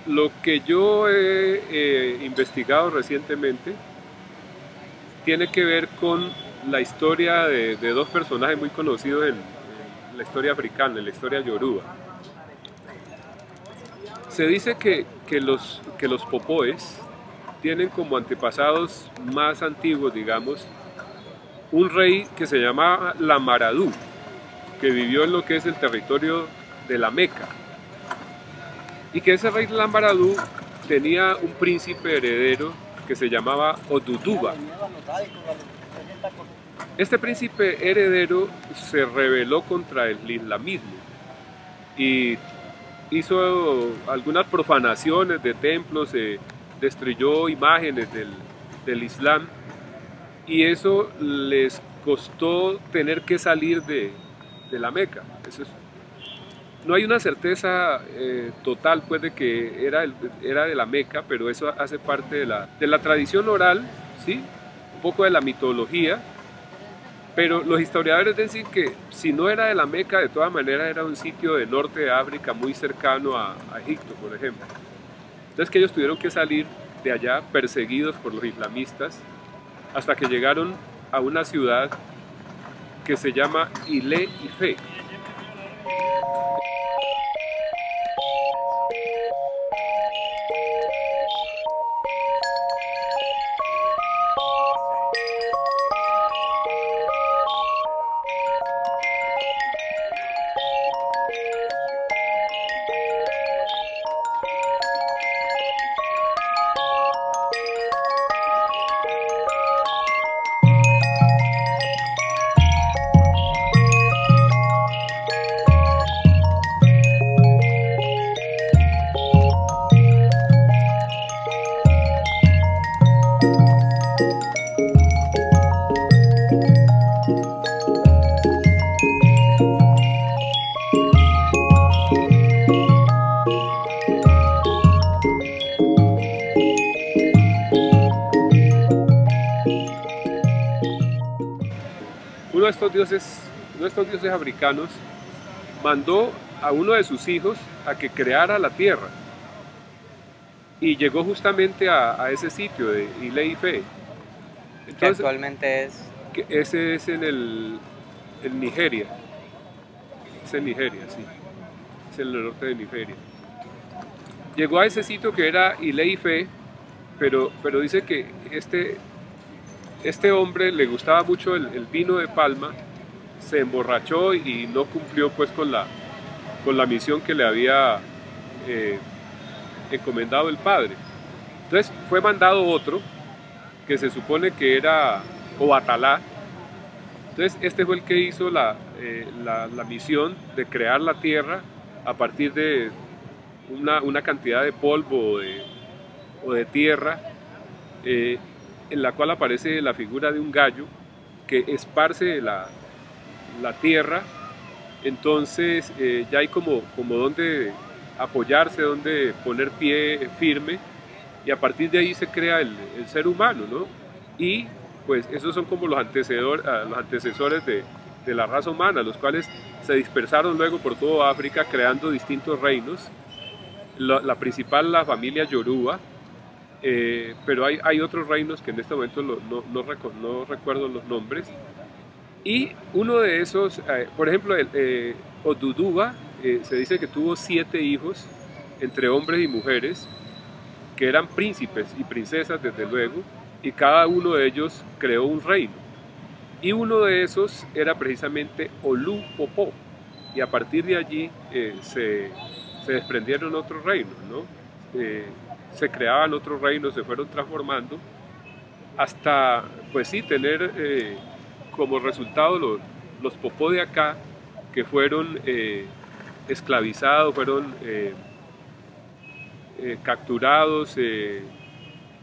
Lo que yo he investigado recientemente tiene que ver con la historia de dos personajes muy conocidos en la historia africana, en la historia yoruba. Se dice que los popoes tienen como antepasados más antiguos, digamos, un rey que se llamaba Lamaradú, que vivió en lo que es el territorio de la Meca. Y que ese rey Lamaradú tenía un príncipe heredero que se llamaba Oduduba. Este príncipe heredero se rebeló contra el islamismo y hizo algunas profanaciones de templos, destruyó imágenes del Islam, y eso les costó tener que salir de la Meca. No hay una certeza total pues, de que era de la Meca, pero eso hace parte de la tradición oral, ¿sí? Un poco de la mitología, pero los historiadores dicen que si no era de la Meca, de todas maneras era un sitio de norte de África muy cercano a Egipto, por ejemplo. Entonces que ellos tuvieron que salir de allá perseguidos por los islamistas hasta que llegaron a una ciudad que se llama Ile-Ife. Uno de estos dioses africanos mandó a uno de sus hijos a que creara la tierra y llegó justamente a ese sitio de Ile-Ife. Que actualmente es... Ese es en Nigeria. Es en Nigeria, sí. Es en el norte de Nigeria. Llegó a ese sitio que era Ile-Ife, pero dice que este hombre le gustaba mucho el vino de palma, se emborrachó y no cumplió pues con la misión que le había encomendado el padre. Entonces fue mandado otro, que se supone que era Obatalá. Entonces este fue el que hizo la misión de crear la tierra a partir de una cantidad de polvo o de tierra, en la cual aparece la figura de un gallo que esparce la tierra. Entonces ya hay como donde apoyarse, donde poner pie firme, y a partir de ahí se crea el ser humano, ¿no? Y pues esos son como los antecesores de la raza humana, los cuales se dispersaron luego por toda África creando distintos reinos. La principal, la familia Yoruba, pero hay otros reinos que en este momento no recuerdo los nombres. Y uno de esos, por ejemplo, Oduduwa, se dice que tuvo 7 hijos entre hombres y mujeres, que eran príncipes y princesas desde luego, y cada uno de ellos creó un reino. Y uno de esos era precisamente Olu-Popó, y a partir de allí se desprendieron otros reinos, ¿no? Se creaban otros reinos, se fueron transformando, hasta, pues sí, tener como resultado los Popó de acá, que fueron esclavizados, fueron capturados en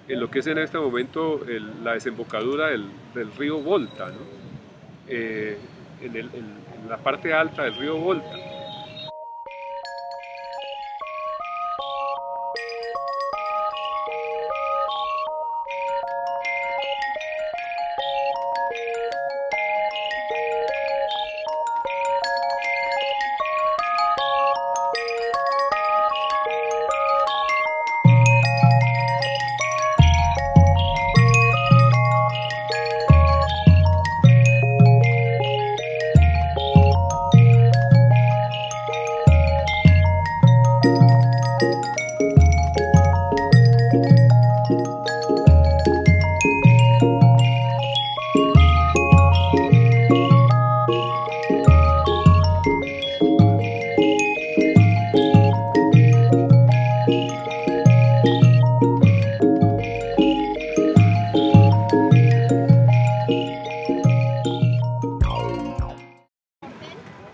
lo que es en este momento la desembocadura del río Volta, ¿no? En la parte alta del río Volta.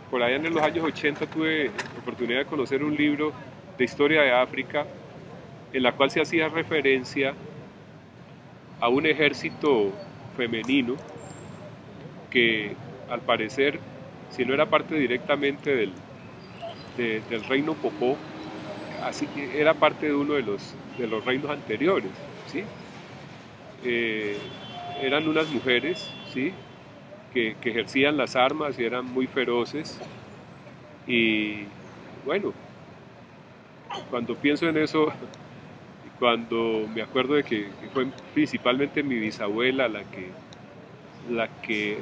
Por allá en los años 80 tuve la oportunidad de conocer un libro de historia de África en la cual se hacía referencia a un ejército femenino que al parecer, si no era parte directamente del reino Popó, así que era parte de uno de los reinos anteriores, ¿sí? Eran unas mujeres, ¿sí? Que ejercían las armas y eran muy feroces. Y bueno, cuando pienso en eso, cuando me acuerdo de que fue principalmente mi bisabuela la que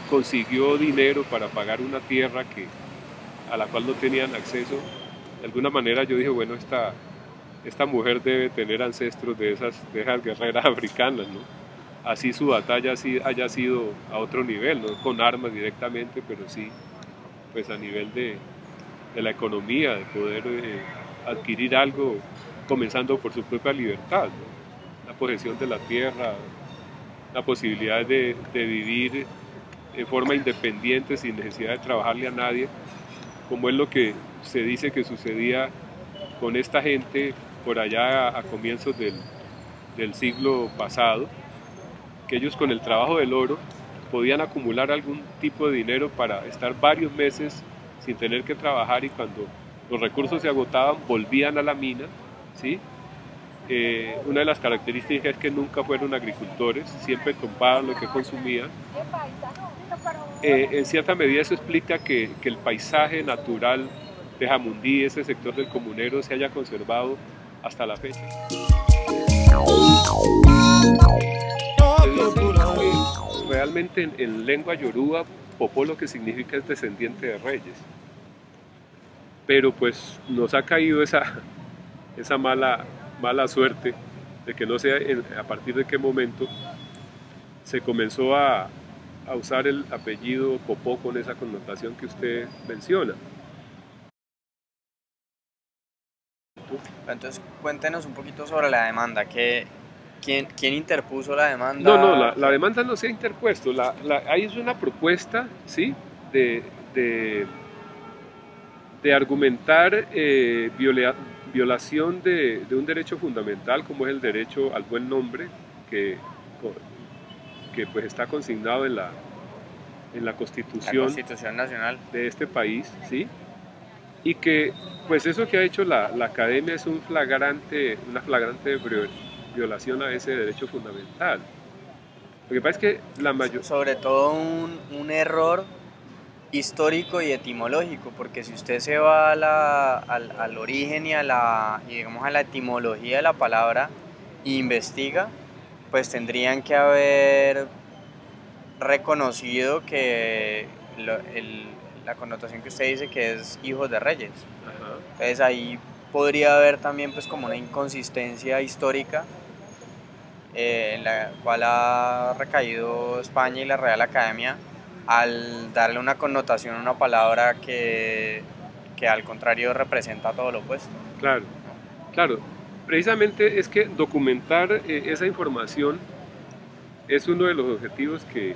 consiguió dinero para pagar una tierra a la cual no tenían acceso, de alguna manera yo dije, bueno, esta mujer debe tener ancestros de esas guerreras africanas, ¿no? Así su batalla haya sido a otro nivel, no con armas directamente, pero sí pues a nivel de la economía, de poder adquirir algo, comenzando por su propia libertad, ¿no? La posesión de la tierra, la posibilidad de vivir de forma independiente sin necesidad de trabajarle a nadie, como es lo que se dice que sucedía con esta gente por allá a comienzos del siglo pasado, que ellos con el trabajo del oro podían acumular algún tipo de dinero para estar varios meses sin tener que trabajar, y cuando los recursos se agotaban volvían a la mina, ¿sí? Una de las características es que nunca fueron agricultores, siempre compraban lo que consumían. En cierta medida eso explica que el paisaje natural de Jamundí, ese sector del Comunero, se haya conservado hasta la fecha. Realmente en lengua yoruba, Popó lo que significa es descendiente de reyes, pero pues nos ha caído esa mala suerte de que no sé a partir de qué momento se comenzó a usar el apellido Popó con esa connotación que usted menciona. Entonces cuéntenos un poquito sobre la demanda. ¿Quién interpuso la demanda? No, la demanda no se ha interpuesto. Ahí es una propuesta, ¿sí? de argumentar violación de un derecho fundamental como es el derecho al buen nombre, que pues está consignado en la Constitución Nacional de este país, ¿sí? Y que pues eso que ha hecho la Academia es una flagrante violación a ese derecho fundamental. Lo que pasa es que la mayoría... Sobre todo un error histórico y etimológico, porque si usted se va al origen y digamos a la etimología de la palabra e investiga, pues tendrían que haber reconocido que la connotación que usted dice que es hijos de reyes. Ajá. Entonces ahí podría haber también pues como una inconsistencia histórica en la cual ha recaído España y la Real Academia al darle una connotación a una palabra que al contrario representa todo lo opuesto. Claro, claro. Precisamente es que documentar esa información es uno de los objetivos que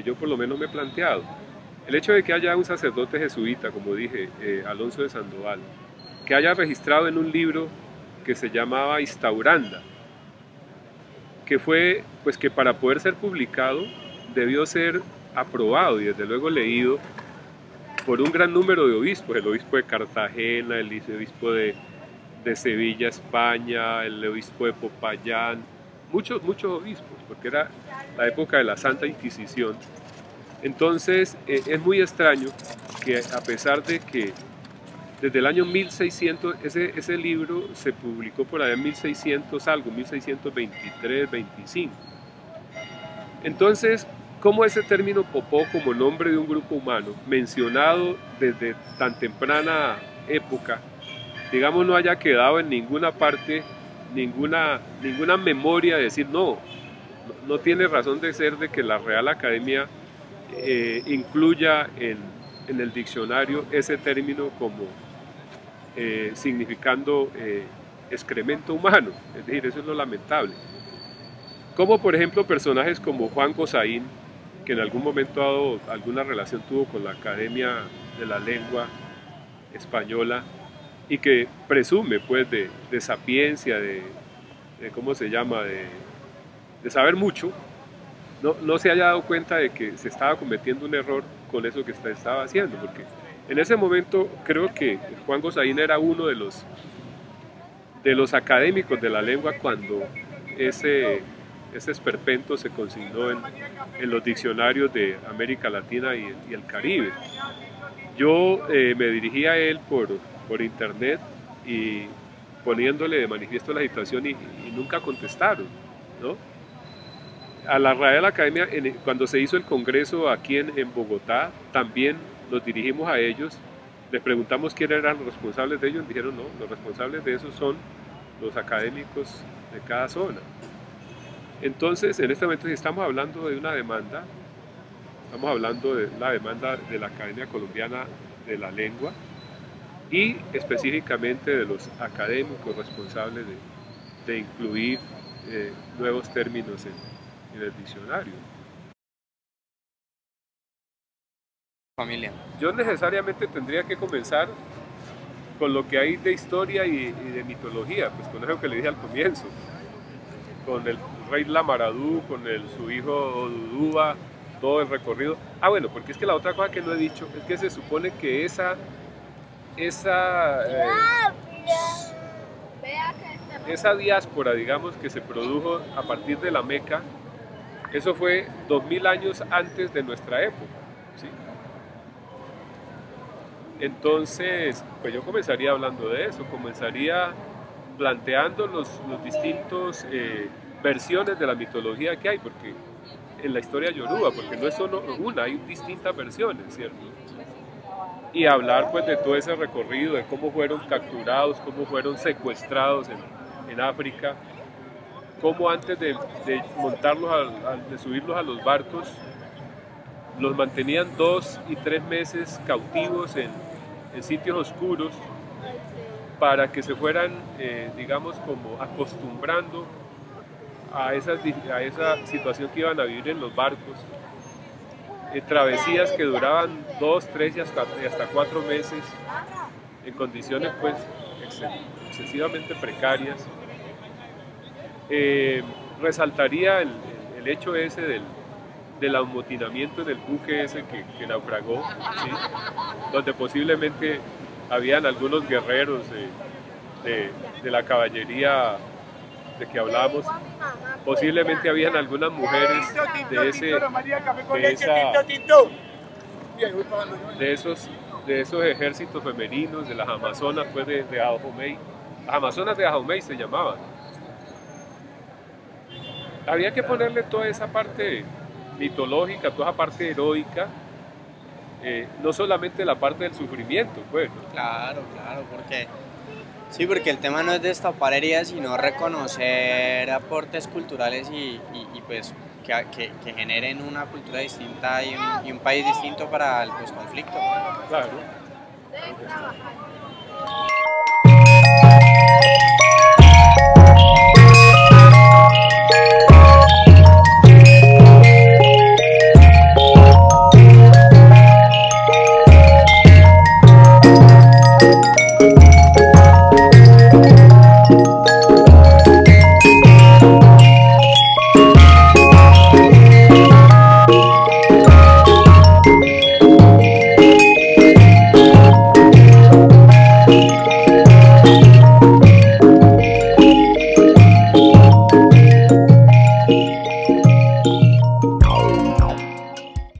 yo por lo menos me he planteado. El hecho de que haya un sacerdote jesuita, como dije, Alonso de Sandoval, que haya registrado en un libro que se llamaba Instauranda, que fue, pues que para poder ser publicado debió ser aprobado y desde luego leído por un gran número de obispos, el obispo de Cartagena, el obispo de Sevilla, España, el obispo de Popayán, muchos obispos, porque era la época de la Santa Inquisición. Entonces es muy extraño que a pesar de que desde el año 1600, ese libro se publicó por allá en 1600 algo, 1623, 25. Entonces, ¿cómo ese término popó como nombre de un grupo humano, mencionado desde tan temprana época, digamos, no haya quedado en ninguna parte, ninguna memoria de decir no tiene razón de ser de que la Real Academia incluya en el diccionario ese término como significando excremento humano? Es decir, eso es lo lamentable. Como por ejemplo personajes como Juan Gosaín, que en algún momento dado alguna relación tuvo con la Academia de la Lengua Española y que presume pues de sapiencia, de ¿cómo se llama?, de saber mucho, no se haya dado cuenta de que se estaba cometiendo un error con eso que estaba haciendo, porque en ese momento creo que Juan Gosaín era uno de los académicos de la lengua cuando ese esperpento se consignó en los diccionarios de América Latina y el Caribe. Yo me dirigí a él por internet y poniéndole de manifiesto la situación y nunca contestaron, ¿no? A la Real Academia, cuando se hizo el congreso aquí en Bogotá, también nos dirigimos a ellos, les preguntamos quiénes eran los responsables de ellos, dijeron no, los responsables de eso son los académicos de cada zona. Entonces, en este momento, si estamos hablando de una demanda, estamos hablando de la demanda de la Academia Colombiana de la Lengua y específicamente de los académicos responsables de incluir nuevos términos en el diccionario. Familia. Yo necesariamente tendría que comenzar con lo que hay de historia y de mitología, pues con eso que le dije al comienzo, con el rey Lamaradú, con su hijo Oduduba, todo el recorrido. Ah, bueno, porque es que la otra cosa que no he dicho es que se supone que esa diáspora, digamos, que se produjo a partir de la Meca, eso fue 2000 años antes de nuestra época, ¿sí? Entonces, pues yo comenzaría hablando de eso, comenzaría planteando los distintos versiones de la mitología que hay, porque en la historia yoruba, porque no es solo una, hay distintas versiones, ¿cierto? Y hablar pues de todo ese recorrido, de cómo fueron capturados, cómo fueron secuestrados en África, cómo antes de montarlos, de subirlos a los barcos, los mantenían 2 y 3 meses cautivos en sitios oscuros para que se fueran, digamos, como acostumbrando a esa situación que iban a vivir en los barcos. Travesías que duraban 2, 3 y hasta 4 meses en condiciones pues excesivamente precarias. Resaltaría el hecho ese del amotinamiento en el buque ese que naufragó, ¿sí? Donde posiblemente habían algunos guerreros de la caballería de que hablamos, posiblemente habían algunas mujeres de esos ejércitos femeninos, de las amazonas pues, de Dahomey. Las amazonas de Dahomey se llamaban. Había que ponerle toda esa parte mitológica, toda esa parte heroica, no solamente la parte del sufrimiento, pues, ¿no? Claro, claro, porque sí, porque el tema no es destapar heridas, sino reconocer aportes culturales y pues que generen una cultura distinta y un país distinto para el posconflicto. Claro.